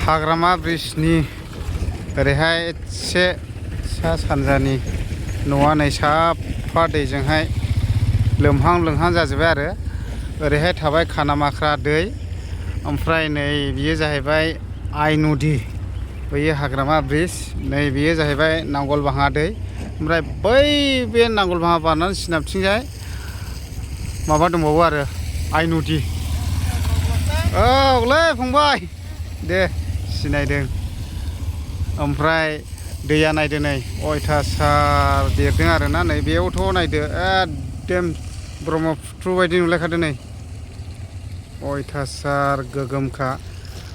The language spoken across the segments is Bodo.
हाग्रामा ब्रिजनि ओरैहाय एसे सा सानजानि न'आ नै साफा दैजोंहाय लोमहां जाजोब्बाय आरो ओरैहाय थाबाय खानामाख्रा दै ओमफ्राय नै बियो जाहैबाय आइ नदि बैयो हाग्रामा ब्रिज नै बियो जाहैबाय नांगलबाङा दै ओमफ्राय बै बे नांगलबाङा बारनानै सोनाबथिंजाय माबा दंबावो आरो आइ नदि औलै फंबाय दे सिनायदों ओमफ्राय दैया नायदो नै अयथासार देरदों आरोना नै बेयावथ' नायदो एकदम ब्रह्मपुत्र बायदि नुलायखादो नै अयथासार गोगोमखा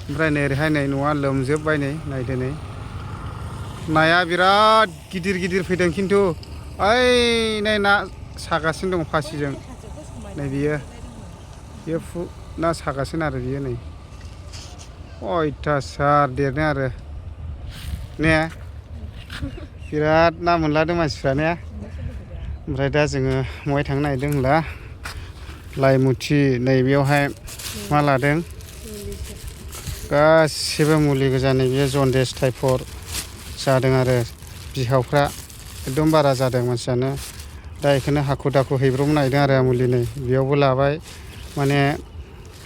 ओमफ्राय नै ओरैहाय नै न'आ लोमजोबबाय नै नायदो नै नाया बिराद गिदिर फैदों खिन्थु ओइ नै ना सागासिनो दं फासिजों नै बियो ना सागासिनो आरो बियो नै अयथासार देरदों आरो ने बिराद ना मोनलादों मानसिफ्रा ने ओमफ्राय दा जोङो बहाय थांनो नागिरदों होनब्ला लाइमुथि नैबेयावहाय मा लादों गासिबो मुलि गोजा नैबे जनडिस टाइफड जादों आरो बिहावफ्रा एकदम बारा जादों मानसियानो दा बेखौनो हाखु दाखु हैब्रबनो नागिरदों आरो मुलि नै बेयावबो लाबाय माने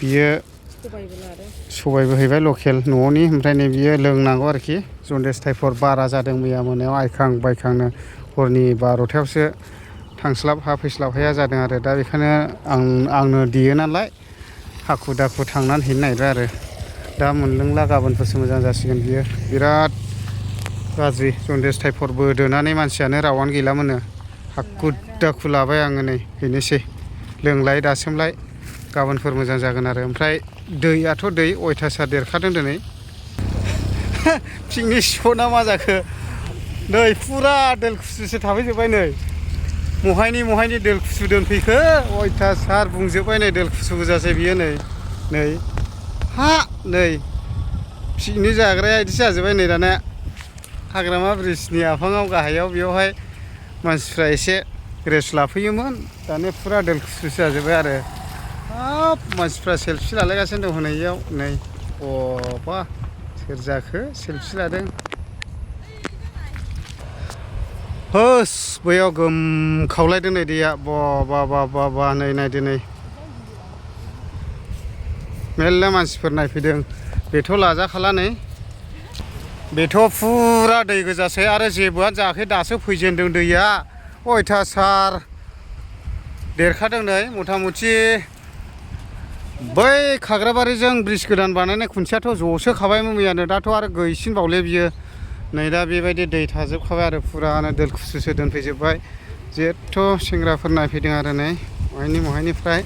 बियो सबायबो हैबाय लकेल न'नि ओमफ्राय नै बियो लोंनांगौ आरोखि जनडिस टाइफड बारा जादों मैया मोनायाव आइखां बायखांनो हरनि 12थायावसो थांस्लाब हा फैस्लाब हाया जादों आरो दा बेखायनो आंनो देयो नालाय हाखु दाखु थांनानै हैनो नागिरबाय आरो दा मोनलोंला गाबोनफोरसो मोजां जासिगोन बियो बिराद गाज्रि जनडिस टाइफड बोदोनानै मानसियानो रावानो गैलामोननो हाखु दाखु लाबाय आङो नै हैनोसै लोंलाय दासोमलाय गाबोनफोर मोजां जागोन आरो ओमफ्राय दैयाथ' दै अयथासार देरखादों दिनै पिकनिक स्पटआ मा जाखो नै फुरा दोलखुसुसो थाफैजोब्बाय नै महायनि दोलखुसु दोनफैखो अयथासार बुंजोब्बाय नै दोलखुसु गोजासै बियो नै हा नै पिकनिक जाग्राया बिदि जाजोब्बाय नै दाना हाग्रामा ब्रिजनि आफाङाव गाहायाव बेयावहाय मानसिफ्रा एसे रेस्ट लाफैयोमोन दानिया फुरा दोलखुसुसो जाजोब्बाय आरो हाब मानसिफ्रा सेलफि लालायगासिनो दं हनै इयाव नै बा सोर जाखो सेलफि लादों होस बैयाव गोम खावलायदों नै दैया बा नै नायदो नै मेरला मानसिफोर नायफैदों बेथ' लाजाखाला नै बेथ' फुरा दै गोजासै आरो जेबोआनो जायाखै दासो फैजेनदों दैया अयथासार देरखादों नै मथा मथि बै खाग्राबारिजों ब्रिज गोदान बानायनाय खुन्थियाथ' ज'सो खाबायमोन मैयानो दाथ' आरो गैसिनबावले बियो नै दा बेबायदि दै थाजोबखाबाय आरो फुरानो दोलखुसुसो दोनफैजोब्बाय जेथ' सेंग्राफोर नायफैदों आरो नै महायनिफ्राय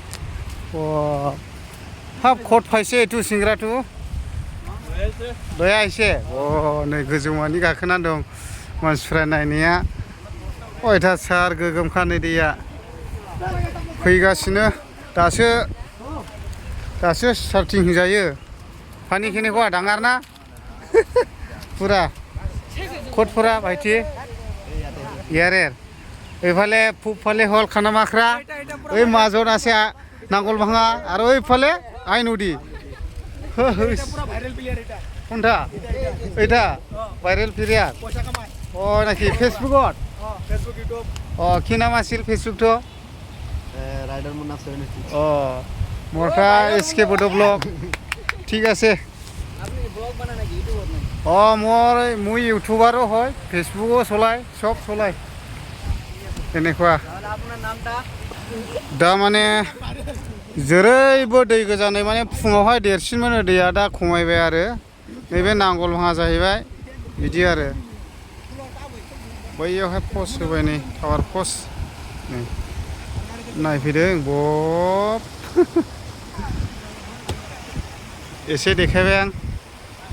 हाब खट फायसे तु सिंग्रा तु दया एसे नै गोजौमानि गाखोनानै दं मानसिफ्रा नायनाया अयथासार गोगोमखा नै दैया फैगासिनो दासो स्टार्टिं होजायो पानी खेने को डांगार ना पूरा कोटफोरा भाइटी यारेर এইফালে পূবফালে হল খানামাখরা ওই মাজত আছে নাঙ্গলভাঙা আর ওইফালে আই নদী কোনটা এইটা ভাইরাল প্লেয়ার নাকি ফেসবুকত কি নাম আছিল ফেসবুকটো রাইডার মুন্না 76 মোরটা এসকে বড় ব্লগ ঠিক আছে আপনি ব্লগ বানায় নাকি ইউটিউবত নাই মুই ইউটিউবারও হয় ফেসবুকও চলাই সব চলাই এনেকুৱা আপনার নামটা दा माने जेरैबो दै गोजानै माने फुङावहाय देरसिनमोन दैया दा खमायबाय आरो नैबे नांगलभाङा जाहैबाय बिदि आरो बैयावहाय पस्ट होबाय नै टावार पस्ट नै नायफैदों बब एसे देखायबाय आं